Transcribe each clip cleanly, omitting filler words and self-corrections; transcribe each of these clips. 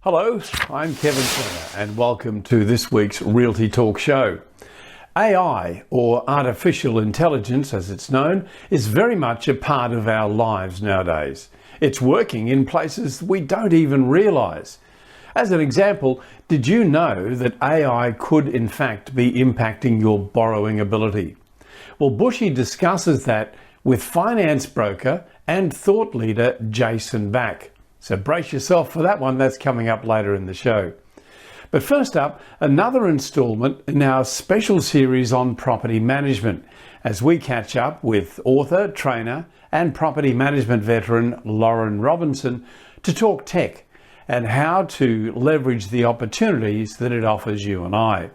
Hello, I'm Kevin Turner and welcome to this week's Realty Talk Show. AI, or artificial intelligence as it's known, is very much a part of our lives nowadays. It's working in places we don't even realise. As an example, did you know that AI could in fact be impacting your borrowing ability? Well, Bushy discusses that with finance broker and thought leader Jason Back. So brace yourself for that one, that's coming up later in the show. But first up, another instalment in our special series on property management, as we catch up with author, trainer and property management veteran Lauren Robinson to talk tech and how to leverage the opportunities that it offers you and I.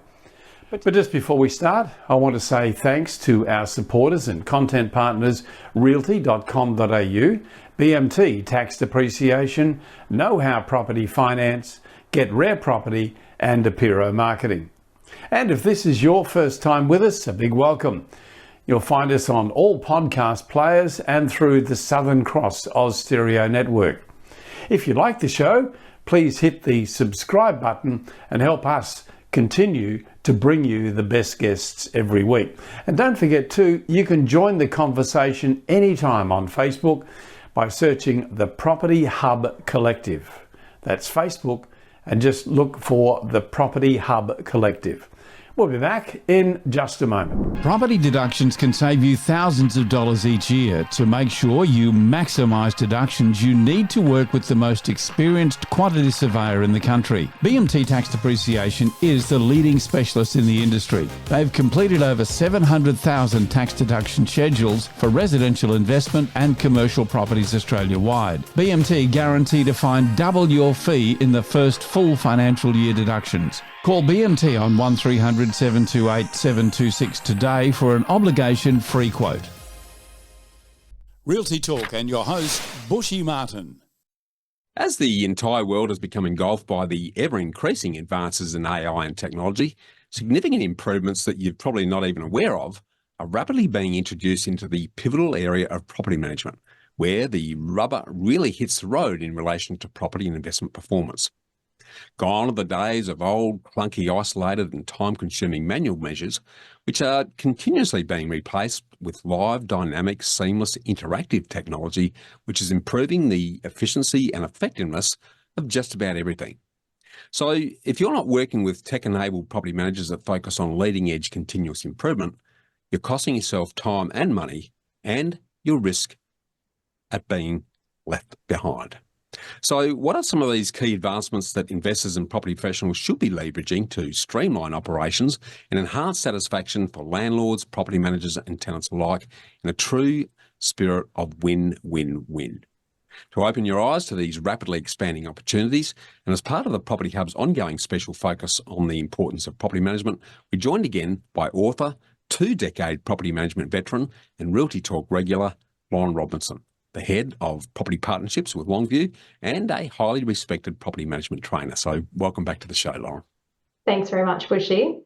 But just before we start, I want to say thanks to our supporters and content partners, Realty.com.au, BMT Tax Depreciation, Know How Property Finance, Get Rare Property, and Apiro Marketing. And if this is your first time with us, a big welcome. You'll find us on all podcast players and through the Southern Cross Oz Stereo Network. If you like the show, please hit the subscribe button and help us continue to bring you the best guests every week. And don't forget too, you can join the conversation anytime on Facebook by searching the Property Hub Collective. That's Facebook, and just look for the Property Hub Collective. We'll be back in just a moment. Property deductions can save you thousands of dollars each year. To make sure you maximise deductions, you need to work with the most experienced quantity surveyor in the country. BMT Tax Depreciation is the leading specialist in the industry. They've completed over 700,000 tax deduction schedules for residential investment and commercial properties Australia-wide. BMT guarantee to find double your fee in the first full financial year deductions. Call BMT on 1300 728 726 today for an obligation-free quote. Realty Talk and your host, Bushy Martin. As the entire world has become engulfed by the ever-increasing advances in AI and technology, significant improvements that you're probably not even aware of are rapidly being introduced into the pivotal area of property management, where the rubber really hits the road in relation to property and investment performance. Gone are the days of old, clunky, isolated and time-consuming manual measures, which are continuously being replaced with live, dynamic, seamless, interactive technology, which is improving the efficiency and effectiveness of just about everything. So if you're not working with tech-enabled property managers that focus on leading-edge continuous improvement, you're costing yourself time and money, and your risk at being left behind. So what are some of these key advancements that investors and property professionals should be leveraging to streamline operations and enhance satisfaction for landlords, property managers and tenants alike in a true spirit of win-win-win? To open your eyes to these rapidly expanding opportunities, and as part of the Property Hub's ongoing special focus on the importance of property management, we're joined again by author, 2-decade property management veteran and Realty Talk regular, Lauren Robinson, the head of property partnerships with Longview and a highly respected property management trainer. So welcome back to the show, Lauren. Thanks very much, Bushy.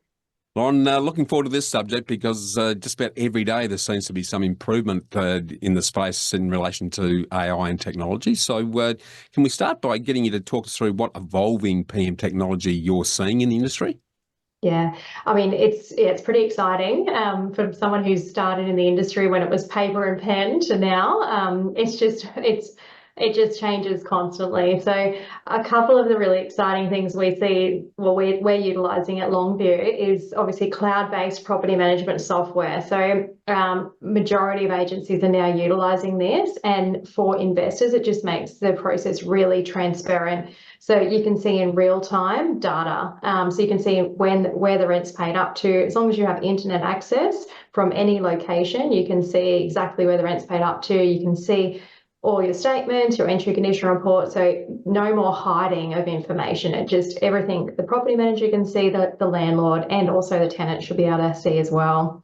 Lauren, looking forward to this subject because just about every day there seems to be some improvement in the space in relation to AI and technology. So can we start by getting you to talk us through what evolving PM technology you're seeing in the industry? Yeah, I mean, it's pretty exciting for someone who's started in the industry when it was paper and pen to now. It just changes constantly. So a couple of the really exciting things we see, well, we're utilising at Longview is obviously cloud-based property management software. So majority of agencies are now utilising this, and for investors, it just makes the process really transparent. So you can see in real time data. So you can see where the rent's paid up to. As long as you have internet access from any location, you can see exactly where the rent's paid up to. You can see all your statements, your entry condition report. So no more hiding of information. It just everything the property manager can see, the landlord and also the tenant should be able to see as well.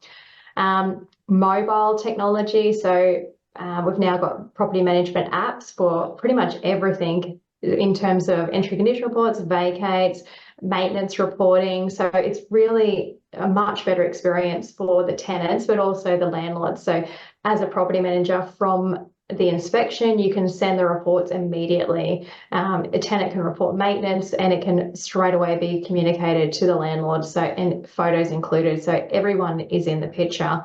Mobile technology. So we've now got property management apps for pretty much everything in terms of entry condition reports, vacates, maintenance reporting. So it's really a much better experience for the tenants, but also the landlords. So as a property manager from the inspection, you can send the reports immediately. A tenant can report maintenance and it can straight away be communicated to the landlord, so, and photos included, so everyone is in the picture.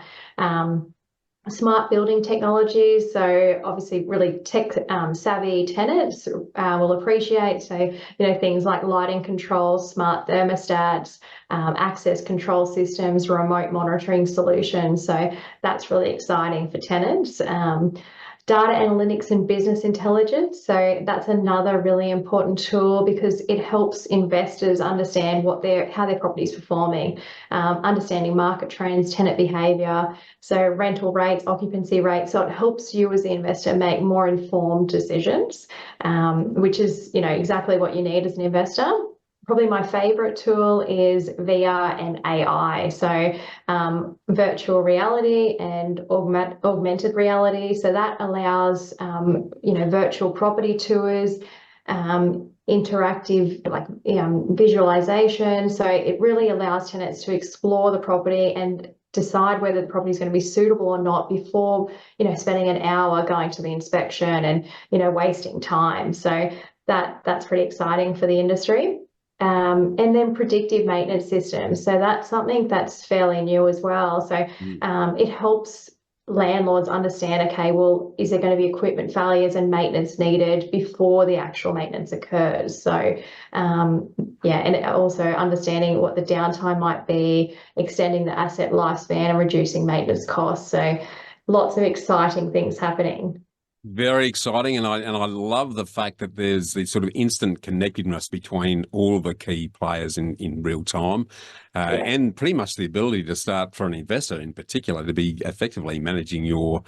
Smart building technologies, so obviously really tech savvy tenants will appreciate, so things like lighting control, smart thermostats, access control systems, remote monitoring solutions, so that's really exciting for tenants. Data analytics and business intelligence. So that's another really important tool because it helps investors understand how their property is performing, understanding market trends, tenant behaviour, so rental rates, occupancy rates. So it helps you as the investor make more informed decisions, which is exactly what you need as an investor. Probably my favorite tool is VR and AI. So virtual reality and augmented reality. So that allows, virtual property tours, interactive visualization. So it really allows tenants to explore the property and decide whether the property is going to be suitable or not before, spending an hour going to the inspection and, wasting time. So that's pretty exciting for the industry. And then predictive maintenance systems. So that's something that's fairly new as well. So it helps landlords understand, okay, well, is there going to be equipment failures and maintenance needed before the actual maintenance occurs? So, and also understanding what the downtime might be, extending the asset lifespan and reducing maintenance costs. So lots of exciting things happening. Very exciting, and I love the fact that there's this sort of instant connectedness between all of the key players in real time, and pretty much the ability to start, for an investor in particular, to be effectively managing your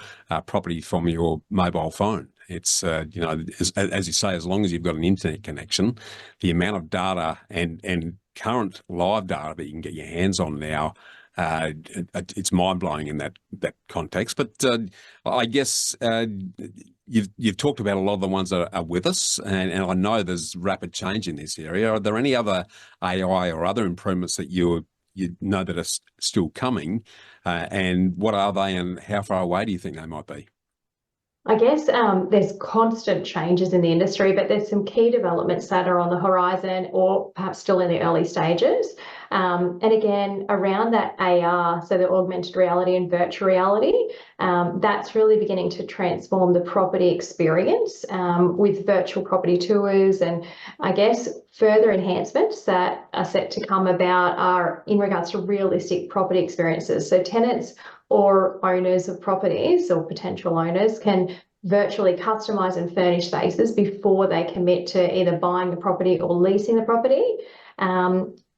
property from your mobile phone. It's as you say, as long as you've got an internet connection, the amount of data and current live data that you can get your hands on now. It's mind-blowing in that context, but I guess you've talked about a lot of the ones that are with us, and I know there's rapid change in this area. Are there any other AI or other improvements that you know that are still coming, and what are they, and how far away do you think they might be? I guess there's constant changes in the industry, but there's some key developments that are on the horizon or perhaps still in the early stages. And again, around that AR, so the augmented reality and virtual reality, that's really beginning to transform the property experience with virtual property tours. And I guess further enhancements that are set to come about are in regards to realistic property experiences. So tenants or owners of properties or potential owners can virtually customise and furnish spaces before they commit to either buying the property or leasing the property.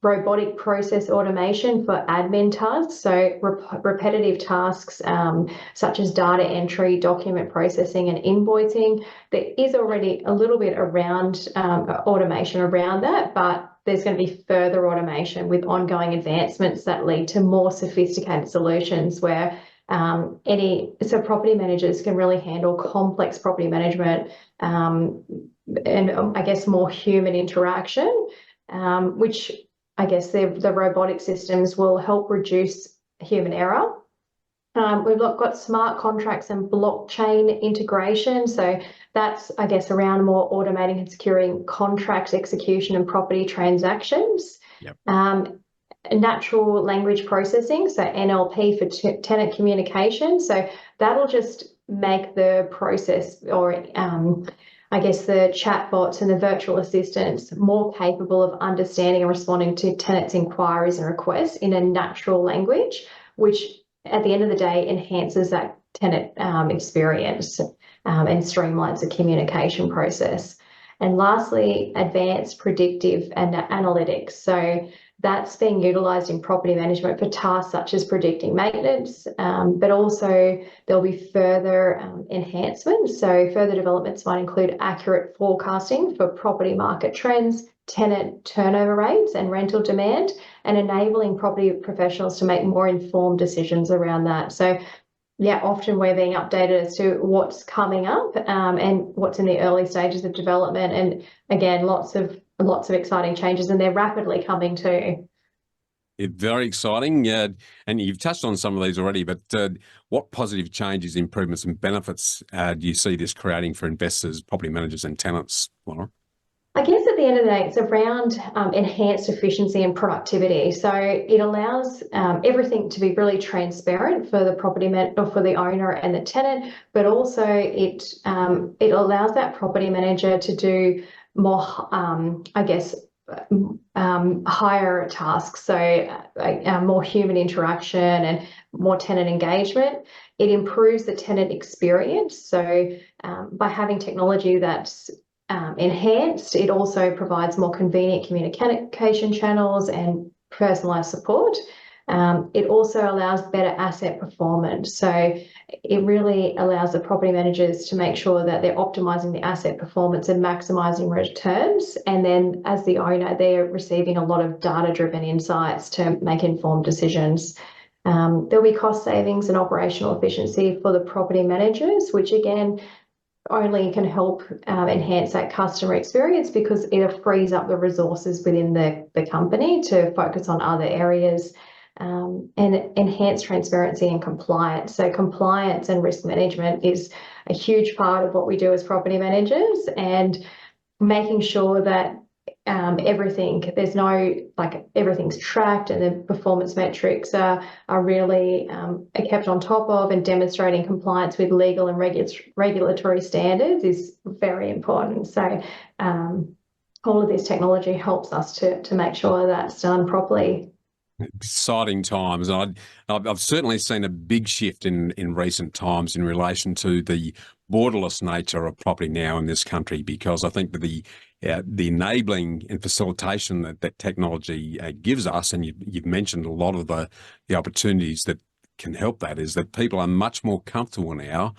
Robotic process automation for admin tasks, so repetitive tasks such as data entry, document processing and invoicing. There is already a little bit around automation around that, but there's going to be further automation with ongoing advancements that lead to more sophisticated solutions where property managers can really handle complex property management and I guess more human interaction, which I guess the robotic systems will help reduce human error. We've got smart contracts and blockchain integration. So that's, I guess, around more automating and securing contract execution and property transactions. Yep. Natural language processing, so NLP for tenant communication. So that'll just make the process, or I guess the chatbots and the virtual assistants, more capable of understanding and responding to tenants' inquiries and requests in a natural language, which at the end of the day enhances that tenant experience and streamlines the communication process. And lastly, advanced predictive and analytics. So that's being utilised in property management for tasks such as predicting maintenance, but also there'll be further enhancements. So further developments might include accurate forecasting for property market trends, tenant turnover rates and rental demand, and enabling property professionals to make more informed decisions around that. So yeah, often we're being updated as to what's coming up and what's in the early stages of development. And again, lots of exciting changes, and they're rapidly coming too. Very exciting. And you've touched on some of these already, but what positive changes, improvements and benefits do you see this creating for investors, property managers and tenants, Lauren? I guess at the end of the day, it's around enhanced efficiency and productivity. So it allows everything to be really transparent for the or for the owner and the tenant, but also it allows that property manager to do more, higher tasks. So more human interaction and more tenant engagement. It improves the tenant experience. So by having technology that's enhanced, it also provides more convenient communication channels and personalised support. It also allows better asset performance. So it really allows the property managers to make sure that they're optimising the asset performance and maximising returns. And then as the owner, they're receiving a lot of data-driven insights to make informed decisions. There'll be cost savings and operational efficiency for the property managers, which again, only can help enhance that customer experience because it frees up the resources within the company to focus on other areas, and enhance transparency and compliance. So compliance and risk management is a huge part of what we do as property managers, and making sure that everything's tracked and the performance metrics are really kept on top of, and demonstrating compliance with legal and regulatory standards is very important. So all of this technology helps us to make sure that's done properly. Exciting times. I've certainly seen a big shift in recent times in relation to the borderless nature of property now in this country, because I think that the enabling and facilitation that technology gives us, and you've mentioned a lot of the opportunities that can help that, is that people are much more comfortable now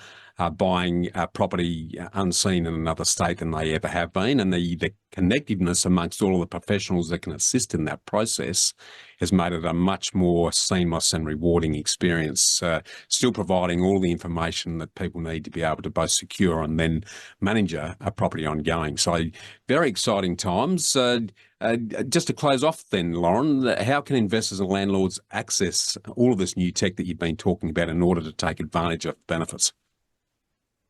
buying a property unseen in another state than they ever have been, and the connectiveness amongst all of the professionals that can assist in that process has made it a much more seamless and rewarding experience, still providing all the information that people need to be able to both secure and then manage a property ongoing. So very exciting times. Just to close off then, Lauren, how can investors and landlords access all of this new tech that you've been talking about in order to take advantage of benefits?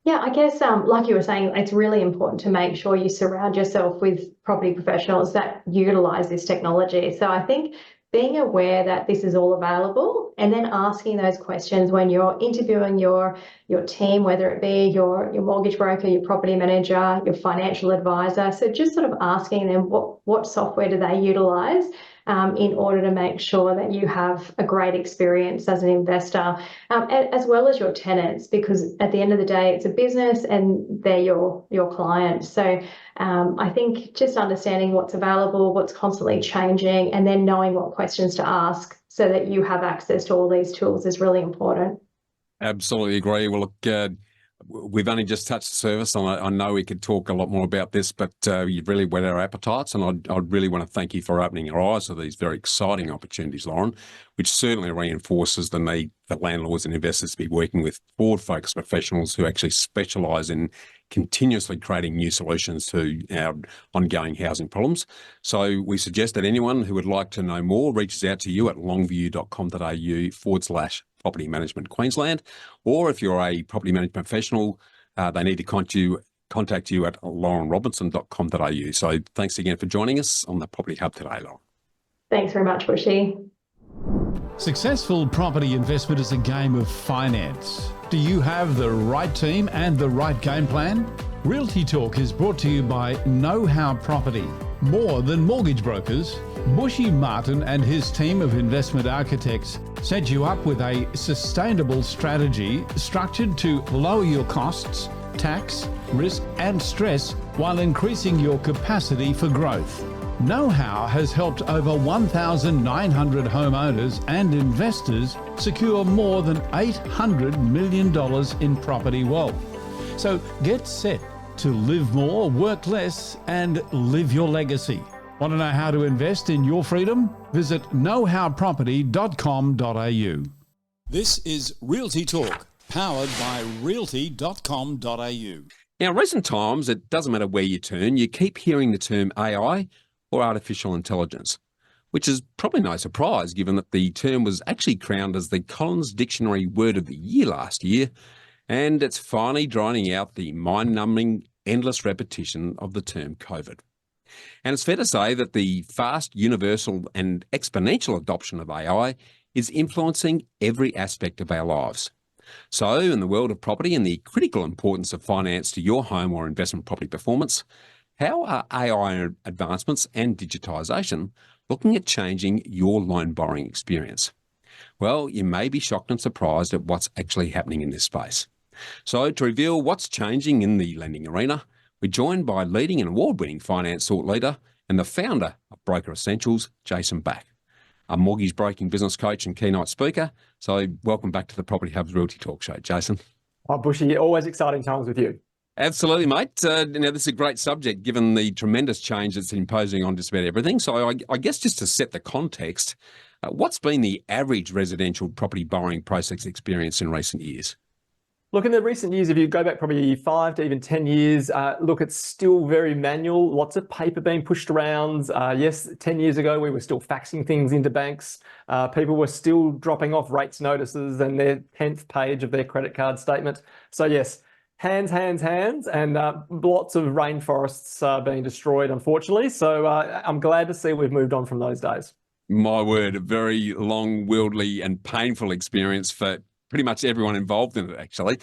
Yeah, I guess like you were saying, it's really important to make sure you surround yourself with property professionals that utilise this technology. So I think being aware that this is all available, and then asking those questions when you're interviewing your team, whether it be your mortgage broker, your property manager, your financial advisor. So just sort of asking them what software do they utilise in order to make sure that you have a great experience as an investor, as well as your tenants, because at the end of the day, it's a business and they're your clients. So I think just understanding what's available, what's constantly changing, and then knowing what questions to ask so that you have access to all these tools is really important. Absolutely agree. Well, look, we've only just touched the surface, and I know we could talk a lot more about this, but you've really whet our appetites, and I'd really want to thank you for opening our eyes to these very exciting opportunities, Lauren, which certainly reinforces the need for landlords and investors to be working with forward-focused professionals who actually specialise in continuously creating new solutions to our ongoing housing problems. So we suggest that anyone who would like to know more reaches out to you at longview.com.au/property management Queensland, or if you're a property management professional, they need to contact you at laurenrobinson.com.au. So thanks again for joining us on the Property Hub today, Lauren. Thanks very much, Bushy. Successful property investment is a game of finance. Do you have the right team and the right game plan? Realty Talk is brought to you by Know How Property. More than mortgage brokers, Bushy Martin and his team of investment architects set you up with a sustainable strategy structured to lower your costs, tax, risk and stress while increasing your capacity for growth. Know How has helped over 1,900 homeowners and investors secure more than $800 million in property wealth. So get set to live more, work less, and live your legacy. Want to know how to invest in your freedom? Visit knowhowproperty.com.au. This is Realty Talk, powered by realty.com.au. Now, in recent times, it doesn't matter where you turn, you keep hearing the term AI or artificial intelligence. which is probably no surprise given that the term was actually crowned as the Collins Dictionary Word of the Year last year, and it's finally drowning out the mind-numbing, endless repetition of the term COVID. And it's fair to say that the fast, universal and exponential adoption of AI is influencing every aspect of our lives. So, in the world of property and the critical importance of finance to your home or investment property performance, how are AI advancements and digitisation looking at changing your loan borrowing experience? Well, you may be shocked and surprised at what's actually happening in this space. So, to reveal what's changing in the lending arena, we're joined by leading and award-winning finance thought leader and the founder of Broker Essentials, Jason Back, a mortgage broking business coach and keynote speaker. So welcome back to the Property Hub's Realty Talk Show, Jason. Oh, Bushy, always exciting times with you. Absolutely, mate. Now, this is a great subject given the tremendous change that's imposing on just about everything. So I guess just to set the context, what's been the average residential property borrowing process experience in recent years? Look, in the recent years, if you go back probably 5 to even 10 years, look, it's still very manual, lots of paper being pushed around. Yes, 10 years ago, we were still faxing things into banks. People were still dropping off rates notices and their 10th page of their credit card statement. So yes, hands, and lots of rainforests being destroyed, unfortunately. So I'm glad to see we've moved on from those days. My word, a very long, wieldly and painful experience for pretty much everyone involved in it, actually.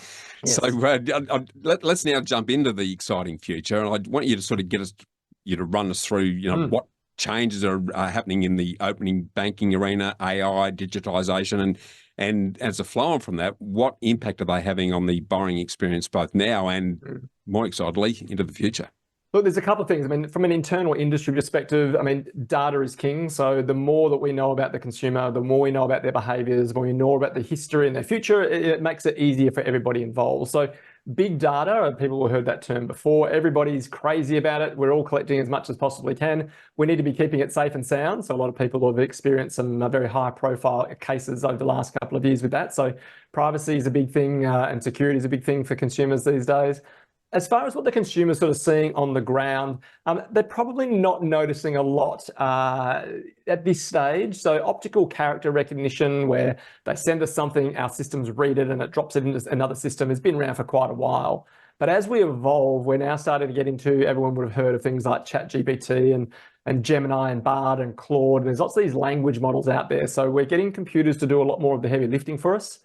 Yes. So let's now jump into the exciting future. And I want you to sort of run us through, what changes are happening in the opening banking arena, AI, digitisation, and as a flow on from that, what impact are they having on the borrowing experience both now and, more excitedly, into the future? Look, there's a couple of things. I mean, from an internal industry perspective, I mean, data is king. So the more that we know about the consumer, the more we know about their behaviours, the more we know about the history and their future, it makes it easier for everybody involved. So big data, people have heard that term before. Everybody's crazy about it. We're all collecting as much as possibly can. We need to be keeping it safe and sound. So a lot of people have experienced some very high profile cases over the last couple of years with that. So privacy is a big thing and security is a big thing for consumers these days. As far as what the consumer's sort of seeing on the ground, they're probably not noticing a lot at this stage. So optical character recognition, where they send us something, our systems read it and it drops it into another system, has been around for quite a while. But as we evolve, we're now starting to get into, everyone would have heard of things like ChatGPT and Gemini and Bard and Claude. And there's lots of these language models out there. So we're getting computers to do a lot more of the heavy lifting for us.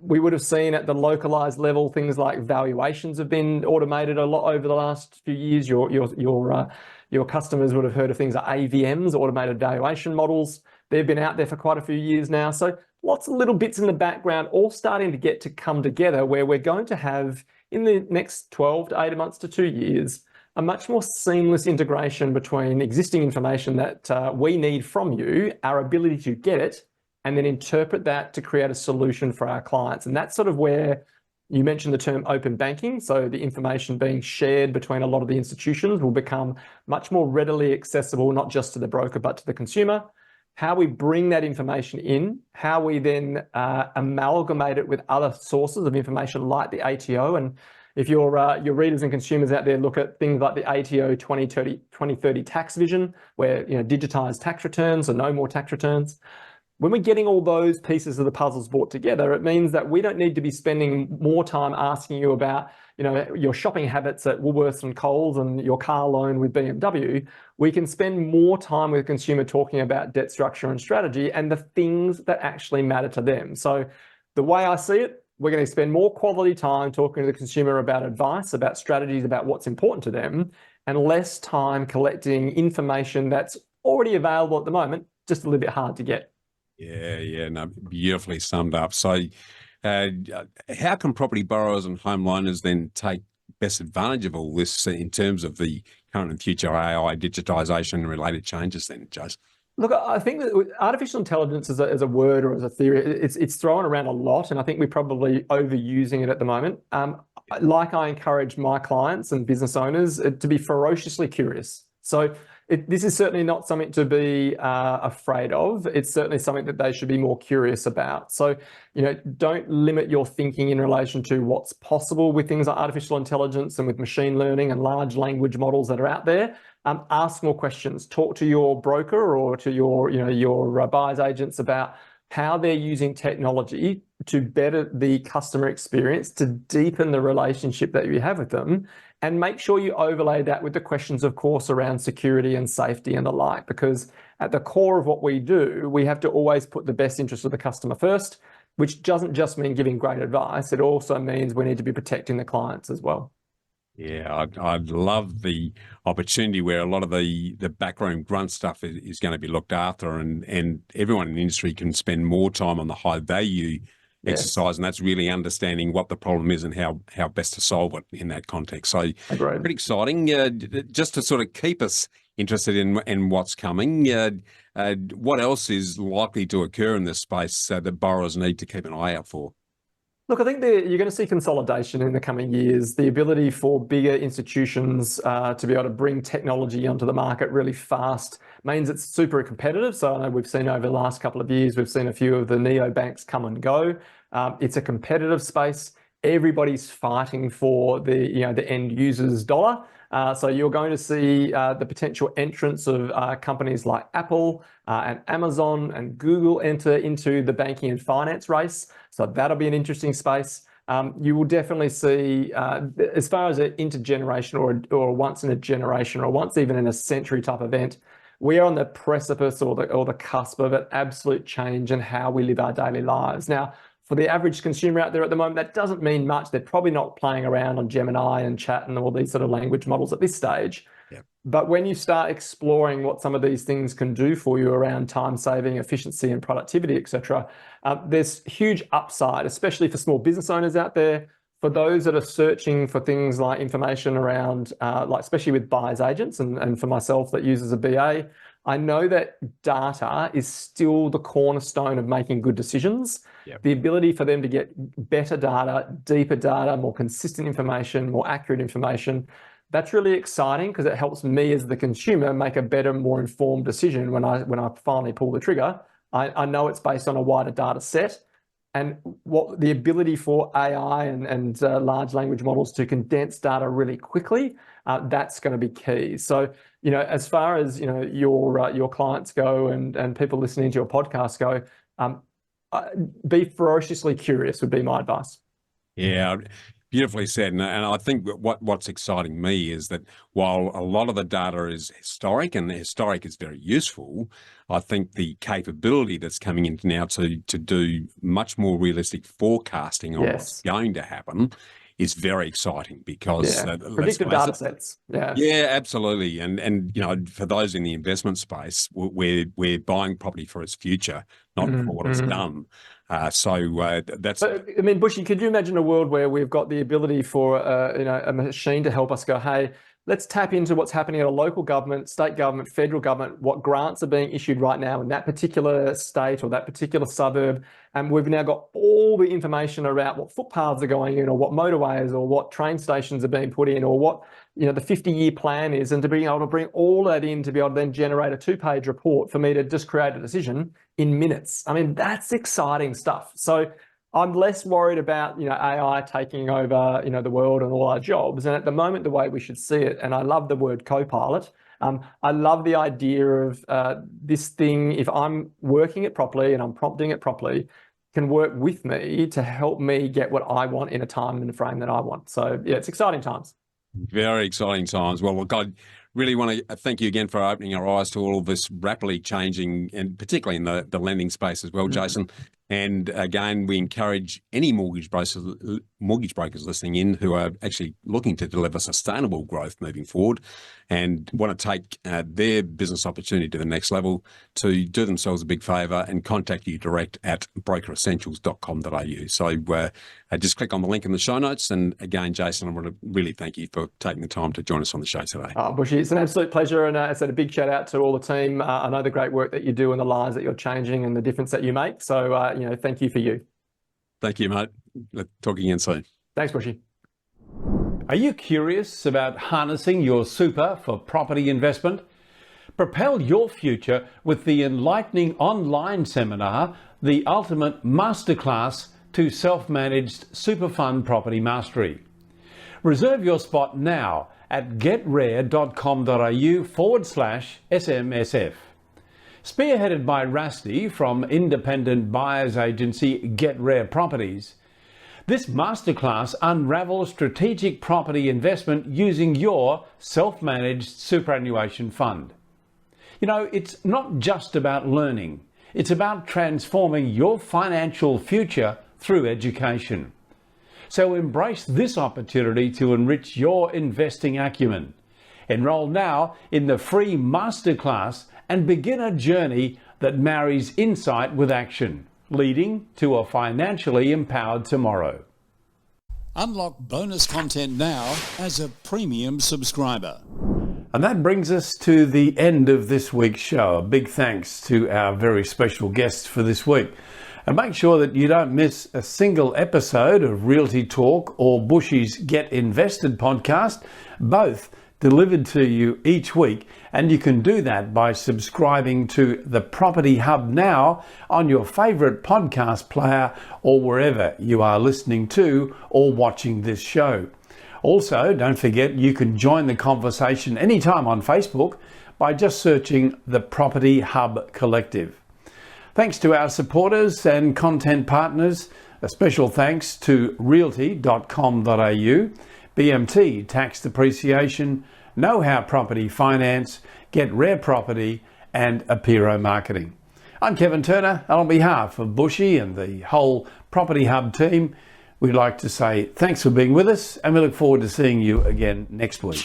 We would have seen at the localized level, things like valuations have been automated a lot over the last few years. Your customers would have heard of things like AVMs, automated valuation models. They've been out there for quite a few years now. So lots of little bits in the background, all starting to come together, where we're going to have, in the next 12 to 18 months to 2 years, a much more seamless integration between existing information that we need from you, our ability to get it, and then interpret that to create a solution for our clients. And that's sort of where you mentioned the term open banking. So the information being shared between a lot of the institutions will become much more readily accessible, not just to the broker, but to the consumer. How we bring that information in, how we then amalgamate it with other sources of information like the ATO. And if your readers and consumers out there look at things like the ATO 2030 tax vision, where digitized tax returns or no more tax returns. When we're getting all those pieces of the puzzles brought together, it means that we don't need to be spending more time asking you about, your shopping habits at Woolworths and Coles and your car loan with BMW. We can spend more time with the consumer talking about debt structure and strategy and the things that actually matter to them. So the way I see it, we're going to spend more quality time talking to the consumer about advice, about strategies, about what's important to them, and less time collecting information that's already available at the moment, just a little bit hard to get. Yeah, no, beautifully summed up. So how can property borrowers and home loaners then take best advantage of all this in terms of the current and future AI, digitisation and related changes then, Jason? Look, I think that artificial intelligence as a word or as a theory, it's thrown around a lot, and I think we're probably overusing it at the moment. Like I encourage my clients and business owners to be ferociously curious. So this is certainly not something to be afraid of. It's certainly something that they should be more curious about. So, don't limit your thinking in relation to what's possible with things like artificial intelligence and with machine learning and large language models that are out there. Ask more questions. Talk to your broker or to your buyer's agents about how they're using technology to better the customer experience, to deepen the relationship that you have with them, and make sure you overlay that with the questions, of course, around security and safety and the like, because at the core of what we do, we have to always put the best interest of the customer first, which doesn't just mean giving great advice. It also means we need to be protecting the clients as well. Yeah, I'd love the opportunity where a lot of the backroom grunt stuff is going to be looked after, and everyone in the industry can spend more time on the high value exercise, and that's really understanding what the problem is and how best to solve it in that context. So Agreed. pretty exciting. Just to sort of keep us interested in what's coming, what else is likely to occur in this space that borrowers need to keep an eye out for? Look, I think you're going to see consolidation in the coming years. The ability for bigger institutions to be able to bring technology onto the market really fast means it's super competitive. So I know we've seen over the last couple of years, we've seen a few of the neobanks come and go. It's a competitive space. Everybody's fighting for the end user's dollar. So you're going to see the potential entrance of companies like Apple and Amazon and Google enter into the banking and finance race. So that'll be an interesting space. You will definitely see, as far as an intergenerational or once in a generation or once even in a century type event, we are on the precipice or the cusp of an absolute change in how we live our daily lives. Now, for the average consumer out there at the moment, that doesn't mean much. They're probably not playing around on Gemini and chat and all these sort of language models at this stage. Yep. But when you start exploring what some of these things can do for you around time saving, efficiency and productivity, etc., there's huge upside, especially for small business owners out there. For those that are searching for things like information around, like especially with buyer's agents and for myself that uses a BA, I know that data is still the cornerstone of making good decisions. Yep. The ability for them to get better data, deeper data, more consistent information, more accurate information, that's really exciting because it helps me as the consumer make a better, more informed decision when I finally pull the trigger. I know it's based on a wider data set, and what the ability for AI and large language models to condense data really quickly, that's going to be key. So, as far as your clients go and people listening to your podcast go, be ferociously curious would be my advice. Yeah, beautifully said. And I think what's exciting me is that while a lot of the data is historic, and historic is very useful, I think the capability that's coming in now to do much more realistic forecasting on what's going to happen is very exciting because predictive data sets. Yeah, absolutely. And for those in the investment space, we're buying property for its future, not for what it's done. That's. But, I mean, Bushy, could you imagine a world where we've got the ability for a machine to help us go, hey, let's tap into what's happening at a local government, state government, federal government, what grants are being issued right now in that particular state or that particular suburb. And we've now got all the information around what footpaths are going in or what motorways or what train stations are being put in or what the 50-year plan is, and to be able to bring all that in to be able to then generate a 2-page report for me to just create a decision in minutes. I mean, that's exciting stuff. So I'm less worried about AI taking over the world and all our jobs. And at the moment, the way we should see it, and I love the word co-pilot. I love the idea of this thing, if I'm working it properly and I'm prompting it properly, can work with me to help me get what I want in a time and a frame that I want. So yeah, it's exciting times. Very exciting times. Well, look, I really want to thank you again for opening our eyes to all of this rapidly changing, and particularly in the lending space as well, Jason. And again, we encourage any mortgage brokers listening in who are actually looking to deliver sustainable growth moving forward and want to take their business opportunity to the next level to do themselves a big favour and contact you direct at brokeressentials.com.au. So just click on the link in the show notes. And again, Jason, I want to really thank you for taking the time to join us on the show today. Bushy, it's an absolute pleasure. And I said a big shout out to all the team. I know the great work that you do and the lives that you're changing and the difference that you make. So, thank you for you. Thank you, mate. Let's talk again soon. Thanks, Bushy. Are you curious about harnessing your super for property investment? Propel your future with the enlightening online seminar, The Ultimate Masterclass to Self-Managed Super Fund Property Mastery. Reserve your spot now at getrare.com.au/SMSF. Spearheaded by Rusty from independent buyers agency Get Rare Properties, this masterclass unravels strategic property investment using your self-managed superannuation fund. You know, it's not just about learning, it's about transforming your financial future through education. So embrace this opportunity to enrich your investing acumen. Enroll now in the free masterclass and begin a journey that marries insight with action, leading to a financially empowered tomorrow. Unlock bonus content now as a premium subscriber. And that brings us to the end of this week's show. A big thanks to our very special guests for this week. And make sure that you don't miss a single episode of Realty Talk or Bushy's Get Invested podcast, both delivered to you each week. And you can do that by subscribing to the Property Hub now on your favourite podcast player or wherever you are listening to or watching this show. Also, don't forget you can join the conversation anytime on Facebook by just searching the Property Hub Collective. Thanks to our supporters and content partners. A special thanks to Realty.com.au, BMT Tax Depreciation, Know How Property Finance, Get Rare Property, and Apiro Marketing. I'm Kevin Turner, and on behalf of Bushy and the whole Property Hub team, we'd like to say thanks for being with us, and we look forward to seeing you again next week.